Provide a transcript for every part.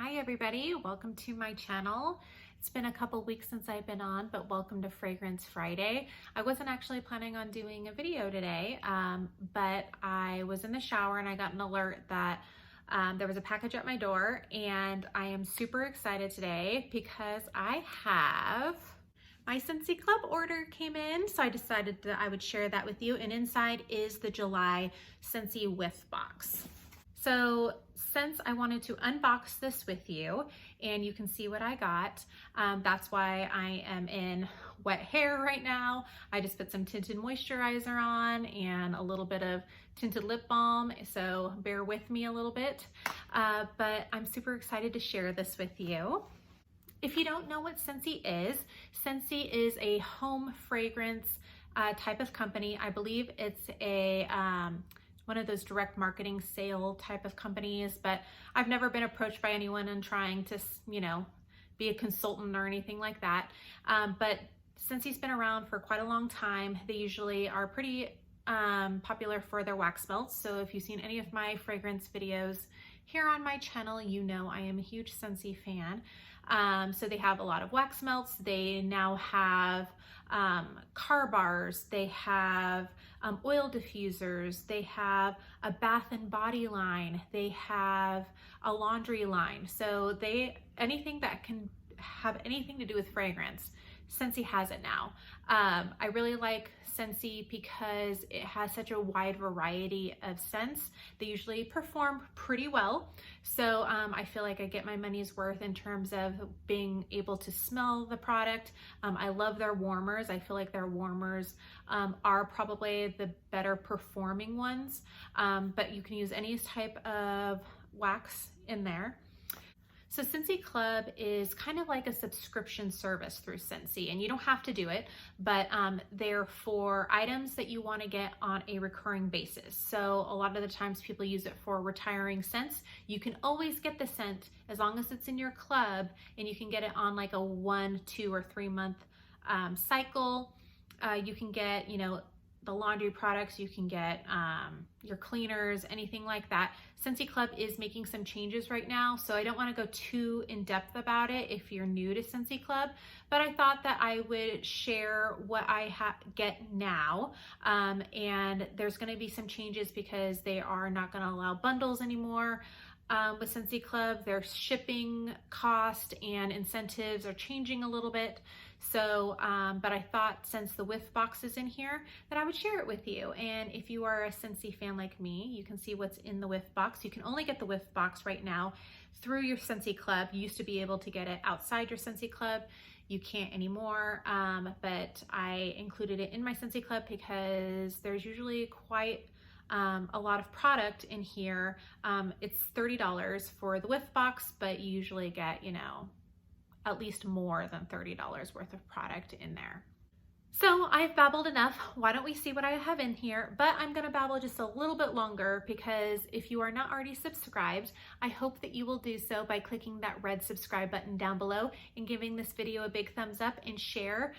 Hi everybody, welcome to my channel. It's been a couple weeks since I've been on, but welcome to Fragrance Friday. I wasn't actually planning on doing a video today, but I was in the shower and I got an alert that there was a package at my door, and I am super excited today because I have my Scentsy Club order came in, so I decided that I would share that with you, and inside is the July Scentsy Whiff box. So since I wanted to unbox this with you and you can see what I got, that's why I am in wet hair right now. I just put some tinted moisturizer on and a little bit of tinted lip balm, so bear with me a little bit, but I'm super excited to share this with you. If you don't know what Scentsy is a home fragrance type of company. I believe it's a one of those direct marketing sale type of companies, but I've never been approached by anyone and trying to, be a consultant or anything like that. But Scentsy's been around for quite a long time. They usually are pretty popular for their wax melts. So if you've seen any of my fragrance videos here on my channel, you know I am a huge Scentsy fan. So they have a lot of wax melts. They now have car bars. They have oil diffusers. They have a bath and body line. They have a laundry line. So anything that can have anything to do with fragrance, Scentsy has it now. I really like Scentsy because it has such a wide variety of scents. They usually perform pretty well. So I feel like I get my money's worth in terms of being able to smell the product. I love their warmers. I feel like their warmers are probably the better performing ones, but you can use any type of wax in there. So Scentsy Club is kind of like a subscription service through Scentsy, and you don't have to do it, but they're for items that you want to get on a recurring basis. So a lot of the times people use it for retiring scents. You can always get the scent as long as it's in your club, and you can get it on like a 1, 2, or 3 month cycle. You can get, the laundry products, you can get your cleaners, anything like that. Scentsy Club is making some changes right now, so I don't want to go too in depth about it if you're new to Scentsy Club, but I thought that I would share what I get now, and there's going to be some changes because they are not going to allow bundles anymore. With Scentsy Club, their shipping cost and incentives are changing a little bit. So, but I thought since the Whiff box is in here that I would share it with you. And if you are a Scentsy fan like me, you can see what's in the Whiff box. You can only get the Whiff box right now through your Scentsy Club. You used to be able to get it outside your Scentsy Club. You can't anymore, but I included it in my Scentsy Club because there's usually quite a lot of product in here. It's $30 for the Whiff box, but you usually get, at least more than $30 worth of product in there. So I've babbled enough. Why don't we see what I have in here? But I'm gonna babble just a little bit longer because if you are not already subscribed, I hope that you will do so by clicking that red subscribe button down below and giving this video a big thumbs up and share.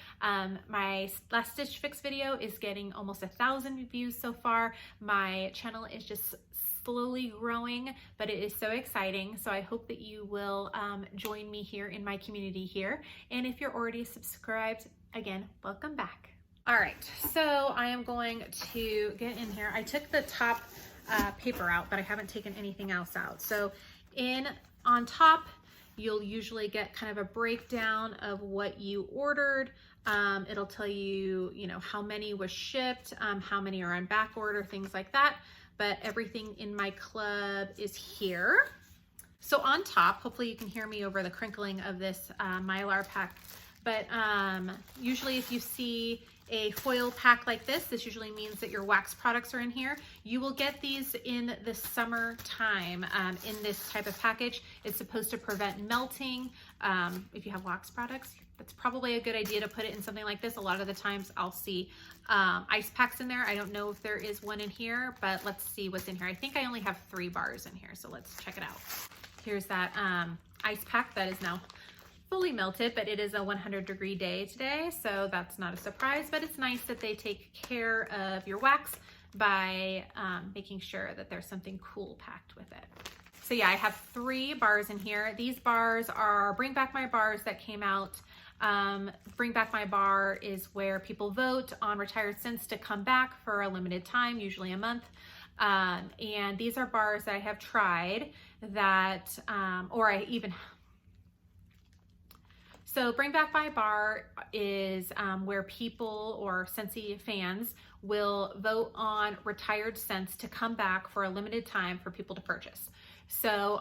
My last Stitch Fix video is getting almost 1,000 views so far. My channel is just slowly growing, but it is so exciting. So I hope that you will join me here in my community here. And if you're already subscribed, again, welcome back. All right, so I am going to get in here. I took the top paper out, but I haven't taken anything else out. So on top, you'll usually get kind of a breakdown of what you ordered. It'll tell you, how many was shipped, how many are on back order, things like that. But everything in my club is here. So on top, hopefully you can hear me over the crinkling of this Mylar pack, but usually if you see a foil pack like this usually means that your wax products are in here. You will get these in the summertime in this type of package. It's supposed to prevent melting. If you have wax products, it's probably a good idea to put it in something like this. A lot of the times I'll see ice packs in there. I don't know if there is one in here, but let's see what's in here. I think I only have 3 bars in here, so let's check it out. Here's that ice pack that is now fully melted, but it is a 100-degree day today, so that's not a surprise, but it's nice that they take care of your wax by making sure that there's something cool packed with it. So yeah, I have 3 bars in here. These bars are Bring Back My Bars that came out. Bring Back My Bar is where people vote on retired scents to come back for a limited time, usually a month. And these are bars that I have tried that, so Bring Back My Bar is where people or Scentsy fans will vote on retired scents to come back for a limited time for people to purchase. So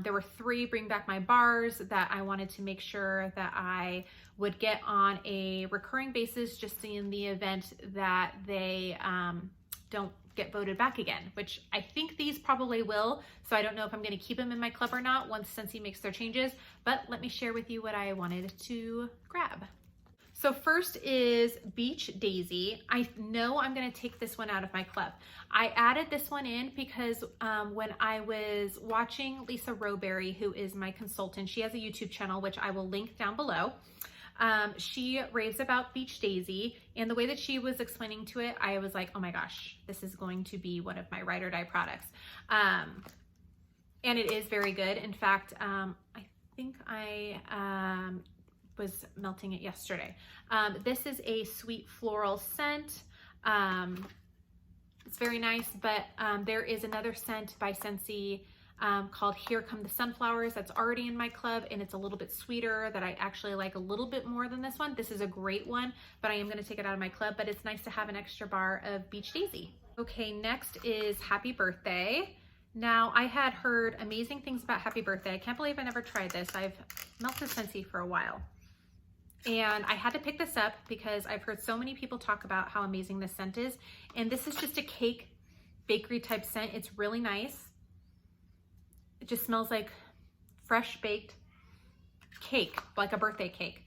there were 3 Bring Back My Bars that I wanted to make sure that I would get on a recurring basis, just in the event that they don't get voted back again, which I think these probably will. So I don't know if I'm going to keep them in my club or not once Scentsy makes their changes, but let me share with you what I wanted to grab. So first is Beach Daisy. I know I'm going to take this one out of my club. I added this one in because when I was watching Lisa Roberry, who is my consultant, she has a YouTube channel, which I will link down below. She raves about Beach Daisy, and the way that she was explaining to it, I was like, oh my gosh, this is going to be one of my ride or die products. And it is very good. In fact, I think I was melting it yesterday. This is a sweet floral scent. It's very nice, but there is another scent by Scentsy called Here Come the Sunflowers that's already in my club, and it's a little bit sweeter, that I actually like a little bit more than this one. This is a great one, but I am going to take it out of my club, but it's nice to have an extra bar of Beach Daisy. Okay, next is Happy Birthday. Now, I had heard amazing things about Happy Birthday. I can't believe I never tried this. I've melted Scentsy for a while, and I had to pick this up because I've heard so many people talk about how amazing this scent is, and this is just a cake bakery type scent. It's really nice. It just smells like fresh baked cake, like a birthday cake.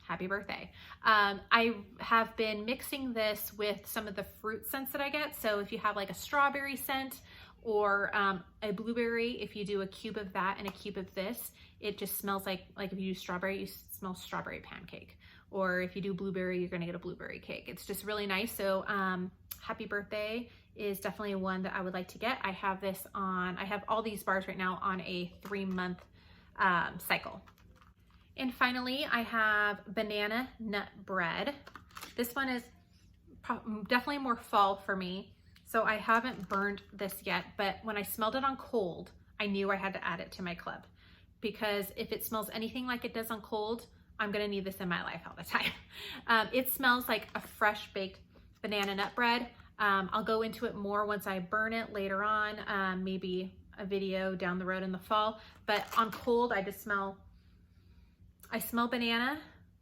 Happy birthday. I have been mixing this with some of the fruit scents that I get. So if you have like a strawberry scent or a blueberry, if you do a cube of that and a cube of this, it just smells like if you do strawberry, you smell strawberry pancake. Or if you do blueberry, you're gonna get a blueberry cake. It's just really nice. So Happy Birthday is definitely one that I would like to get. I have all these bars right now on a 3-month cycle. And finally, I have Banana Nut Bread. This one is definitely more fall for me, so I haven't burned this yet, but when I smelled it on cold, I knew I had to add it to my club, because if it smells anything like it does on cold, I'm gonna need this in my life all the time. It smells like a fresh baked banana nut bread. I'll go into it more once I burn it later on, maybe a video down the road in the fall, but on cold, I smell banana,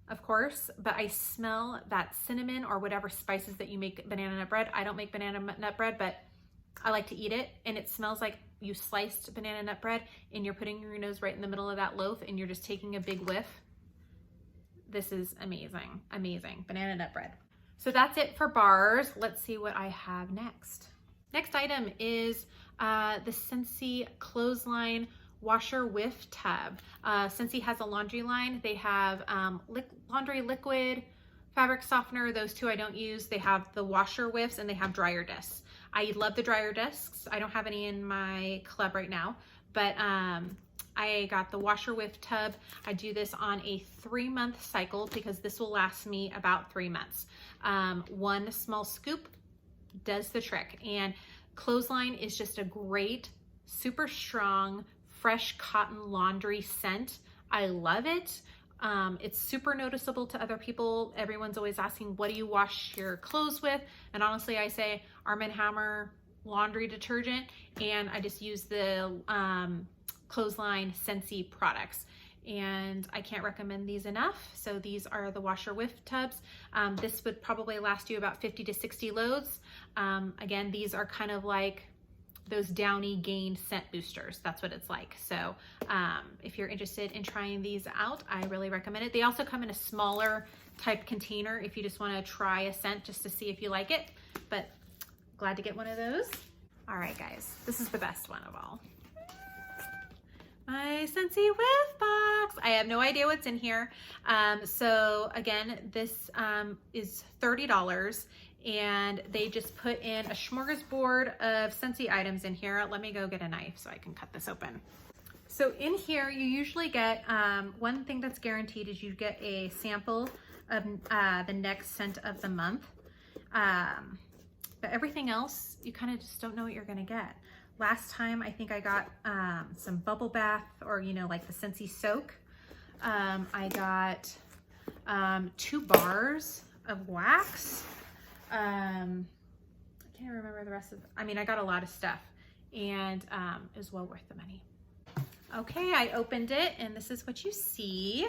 of course, but I smell that cinnamon or whatever spices that you make banana nut bread. I don't make banana nut bread, but I like to eat it, and it smells like you sliced banana nut bread and you're putting your nose right in the middle of that loaf and you're just taking a big whiff. This is amazing, amazing. Banana nut bread. So that's it for bars. Let's see what I have next. Next item is the Scentsy Clothesline Washer Whiff Tub. Scentsy has a laundry line. They have laundry liquid, fabric softener. Those two I don't use. They have the washer whiffs and they have dryer discs. I love the dryer discs. I don't have any in my club right now, but I got the washer whiff tub. I do this on a 3-month cycle because this will last me about 3 months. 1 small scoop does the trick, and Clothesline is just a great, super strong, fresh cotton laundry scent. I love it. It's super noticeable to other people. Everyone's always asking, what do you wash your clothes with? And honestly, I say Arm & Hammer laundry detergent, and I just use the Clothesline Scentsy products, and I can't recommend these enough. So these are the washer whiff tubs. This would probably last you about 50 to 60 loads. Again, these are kind of like those Downy Gain scent boosters. That's what it's like. So if you're interested in trying these out, I really recommend it. They also come in a smaller type container if you just want to try a scent just to see if you like it, but glad to get one of those. All right, guys, this is the best one of all. My Scentsy Whiff box. I have no idea what's in here. So again, this is $30, and they just put in a smorgasbord of Scentsy items in here. Let me go get a knife so I can cut this open. So in here, you usually get, one thing that's guaranteed is you get a sample of the next scent of the month. But everything else, you kind of just don't know what you're gonna get. Last time, I think I got some bubble bath, or like the Scentsy soak. I got 2 bars of wax. I can't remember the rest of I got a lot of stuff, and it was well worth the money. Okay, I opened it, and this is what you see.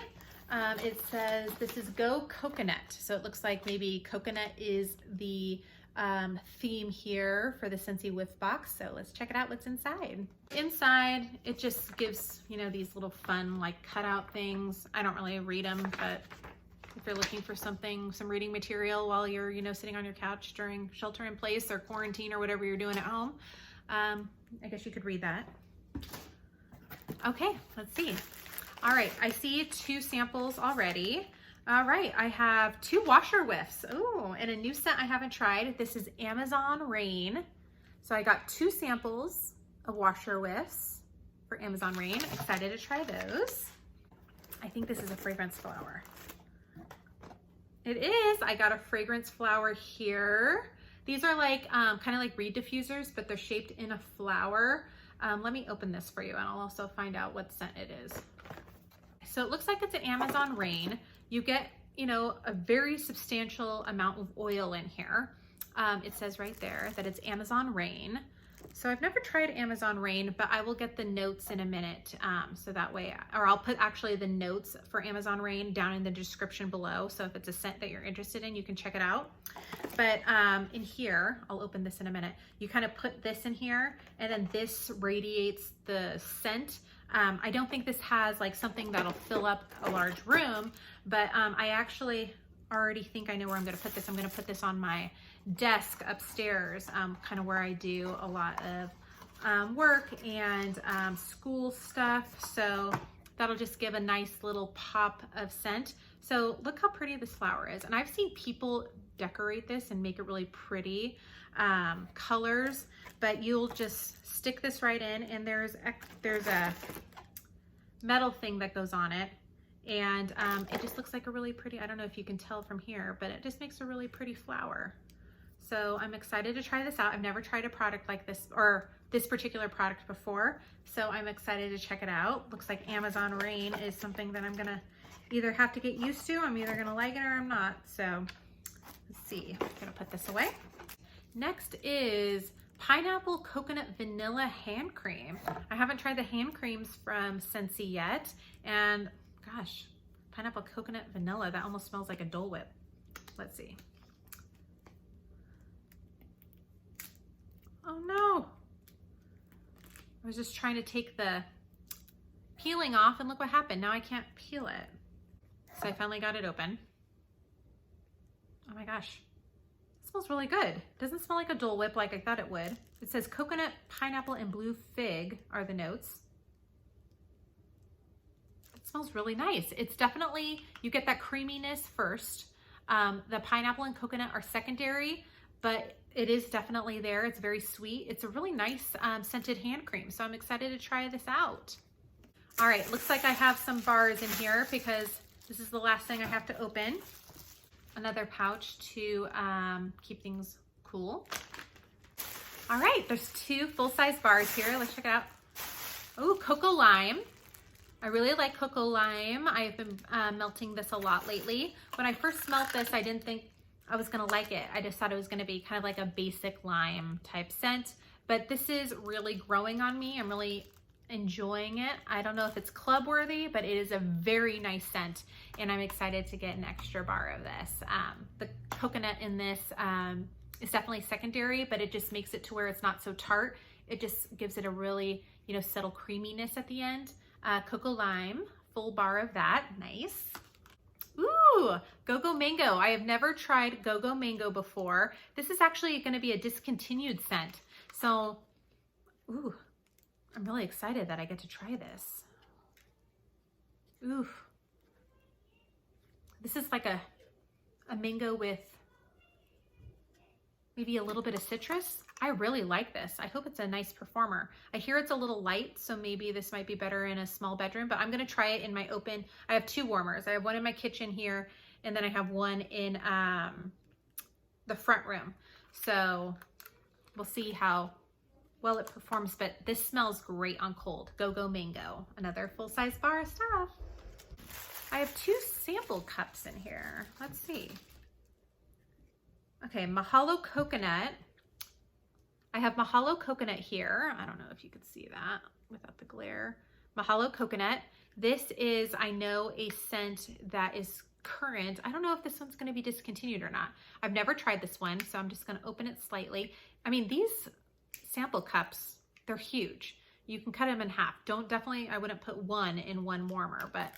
It says this is Go Coconut. So it looks like maybe coconut is the theme here for the Scentsy Whiff box. So let's check it out what's inside. Inside, it just gives, these little fun like cutout things. I don't really read them, but if you're looking for something, some reading material while you're, sitting on your couch during shelter in place or quarantine or whatever you're doing at home, I guess you could read that. Okay, let's see. All right, I see 2 samples already. All right, I have 2 washer whiffs. Oh, and a new scent I haven't tried. This is Amazon Rain. So I got 2 samples of washer whiffs for Amazon Rain. Excited to try those. I think this is a fragrance flower. It is. I got a fragrance flower here. These are like kind of like reed diffusers, but they're shaped in a flower. Let me open this for you, and I'll also find out what scent it is. So it looks like it's an Amazon Rain. You get, a very substantial amount of oil in here. It says right there that it's Amazon Rain. So I've never tried Amazon Rain, but I will get the notes in a minute. So that way, or I'll put actually the notes for Amazon Rain down in the description below. So if it's a scent that you're interested in, you can check it out. But in here, I'll open this in a minute. You kind of put this in here, and then this radiates the scent. I don't think this has like something that'll fill up a large room, but I actually already think I know where I'm gonna put this. I'm gonna put this on my desk upstairs, kind of where I do a lot of work and school stuff. So that'll just give a nice little pop of scent. So look how pretty this flower is. And I've seen people decorate this and make it really pretty colors, but you'll just stick this right in, and there's a metal thing that goes on it, and it just looks like a really pretty, I don't know if you can tell from here, but it just makes a really pretty flower. So I'm excited to try this out. I've never tried a product like this, or this particular product before, so I'm excited to check it out. Looks like Amazon Rain is something that I'm gonna either have to get used to. I'm either gonna like it or I'm not. So let's see, I'm gonna put this away. Next is Pineapple Coconut Vanilla Hand Cream. I haven't tried the hand creams from Scentsy yet, and gosh, Pineapple Coconut Vanilla, that almost smells like a Dole Whip. Let's see. Oh no, I was just trying to take the peeling off, and look what happened. Now I can't peel it. So I finally got it open. Oh my gosh. Smells really good. Doesn't smell like a Dole Whip like I thought it would. It says coconut, pineapple, and blue fig are the notes. It smells really nice. It's definitely, you get that creaminess first. The pineapple and coconut are secondary, but it is definitely there. It's very sweet. It's a really nice scented hand cream. So I'm excited to try this out. All right, looks like I have some bars in here because this is the last thing I have to open. Another pouch to keep things cool. All right, there's 2 full-size bars here. Let's check it out. Oh, Coco Lime. I really like Coco Lime. I've been melting this a lot lately. When I first smelled this, I didn't think I was gonna like it. I just thought it was gonna be kind of like a basic lime type scent, but this is really growing on me. I'm really enjoying it. I don't know if it's club worthy, but it is a very nice scent, and I'm excited to get an extra bar of this. The coconut in this is definitely secondary, but it just makes it to where it's not so tart. It just gives it a really, subtle creaminess at the end. Coco Lime, full bar of that, nice. Ooh, Go-Go Mango. I have never tried Go-Go Mango before. This is actually gonna be a discontinued scent. So, ooh, I'm really excited that I get to try this. Ooh. This is like a mango with maybe a little bit of citrus. I really like this. I hope it's a nice performer. I hear it's a little light, so maybe this might be better in a small bedroom, but I'm gonna try it in my open. I have 2 warmers. I have one in my kitchen here, and then I have one in the front room. So we'll see how well it performs, but this smells great on cold. Go Go Mango, another full-size bar of stuff. I have 2 sample cups in here. Let's see. Okay, Mahalo Coconut. I have Mahalo Coconut here. I don't know if you could see that without the glare. Mahalo Coconut. This is, I know, a scent that is current. I don't know if this one's going to be discontinued or not. I've never tried this one, so I'm just going to open it slightly. I mean, these sample cups, they're huge. You can cut them in half. I wouldn't put one in one warmer, but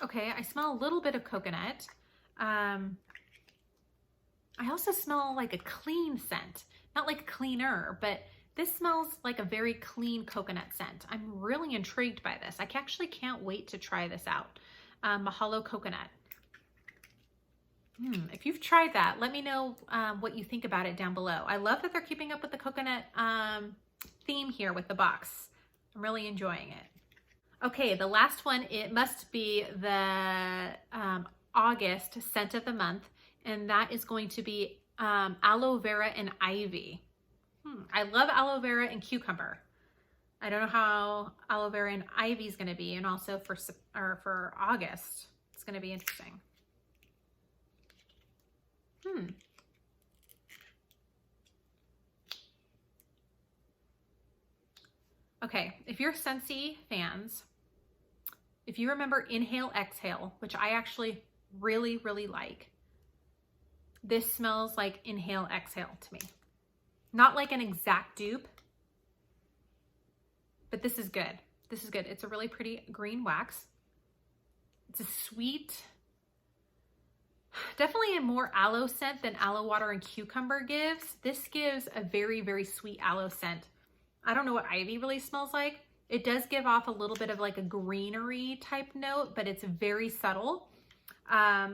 okay, I smell a little bit of coconut. I also smell like a clean scent, not like cleaner, but this smells like a very clean coconut scent. I'm really intrigued by this. I actually can't wait to try this out. Mahalo Coconut. If you've tried that, let me know what you think about it down below. I love that they're keeping up with the coconut theme here with the box. I'm really enjoying it. Okay, the last one, it must be the August scent of the month, and that is going to be aloe vera and ivy. I love aloe vera and cucumber. I don't know how aloe vera and ivy is going to be, and also for August, it's going to be interesting. Okay, if you're Scentsy fans, if you remember Inhale Exhale, which I actually really, really like, this smells like Inhale Exhale to me. Not like an exact dupe, but this is good. This is good. It's a really pretty green wax. It's a sweet, definitely a more aloe scent than aloe water and cucumber gives. This gives a very, very sweet aloe scent. I don't know what ivy really smells like. It does give off a little bit of like a greenery type note, but it's very subtle. I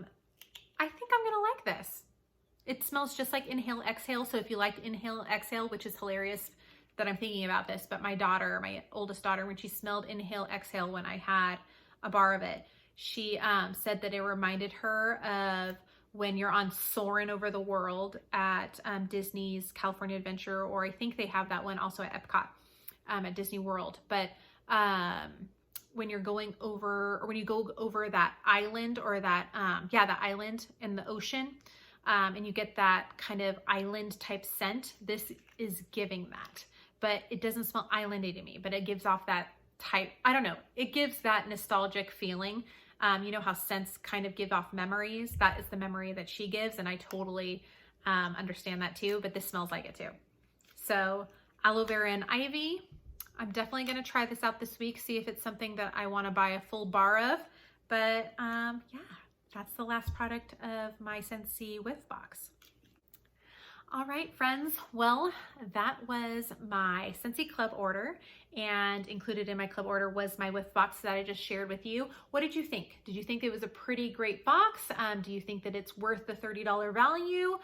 think I'm gonna like this. It smells just like Inhale Exhale. So if you liked Inhale Exhale, which is hilarious that I'm thinking about this, but my daughter, my oldest daughter, when she smelled Inhale Exhale when I had a bar of it, she said that it reminded her of when you're on Soarin' Over the World at Disney's California Adventure, or I think they have that one also at Epcot at Disney World. But when you're going over, or when you go over that island, or that, that island in the ocean, and you get that kind of island type scent, this is giving that. But it doesn't smell islandy to me, but it gives off that type, I don't know, it gives that nostalgic feeling. You know how scents kind of give off memories? That is the memory that she gives, and I totally understand that too, but this smells like it too. So aloe vera and ivy, I'm definitely gonna try this out this week, see if it's something that I wanna buy a full bar of, but yeah, that's the last product of my Scentsy Whiff box. All right, friends. Well, that was my Scentsy Club order, and included in my club order was my Whiff box that I just shared with you. What did you think? Did you think it was a pretty great box? Do you think that it's worth the $30 value?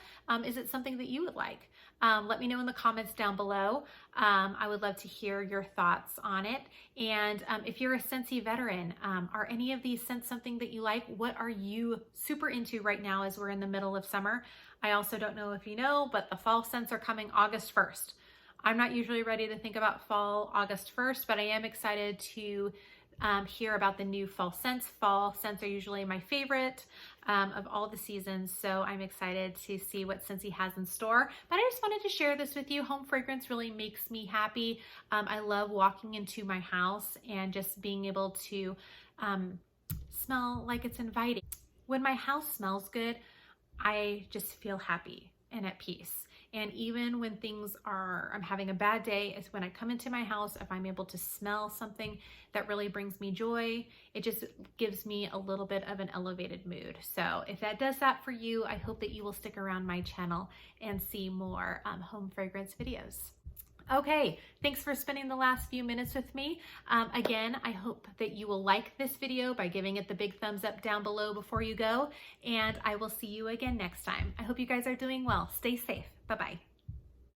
Is it something that you would like? Let me know in the comments down below. I would love to hear your thoughts on it. And if you're a Scentsy veteran, are any of these scents something that you like? What are you super into right now as we're in the middle of summer? I also don't know if you know, but the fall scents are coming August 1st. I'm not usually ready to think about fall August 1st, but I am excited to hear about the new fall scents. Fall scents are usually my favorite of all the seasons, so I'm excited to see what Scentsy has in store. But I just wanted to share this with you. Home fragrance really makes me happy. I love walking into my house and just being able to smell like it's inviting. When my house smells good, I just feel happy and at peace. And even when I'm having a bad day, is when I come into my house, if I'm able to smell something that really brings me joy, it just gives me a little bit of an elevated mood. So if that does that for you, I hope that you will stick around my channel and see more home fragrance videos. Okay, thanks for spending the last few minutes with me. Again, I hope that you will like this video by giving it the big thumbs up down below before you go, and I will see you again next time. I hope you guys are doing well. Stay safe. Bye-bye.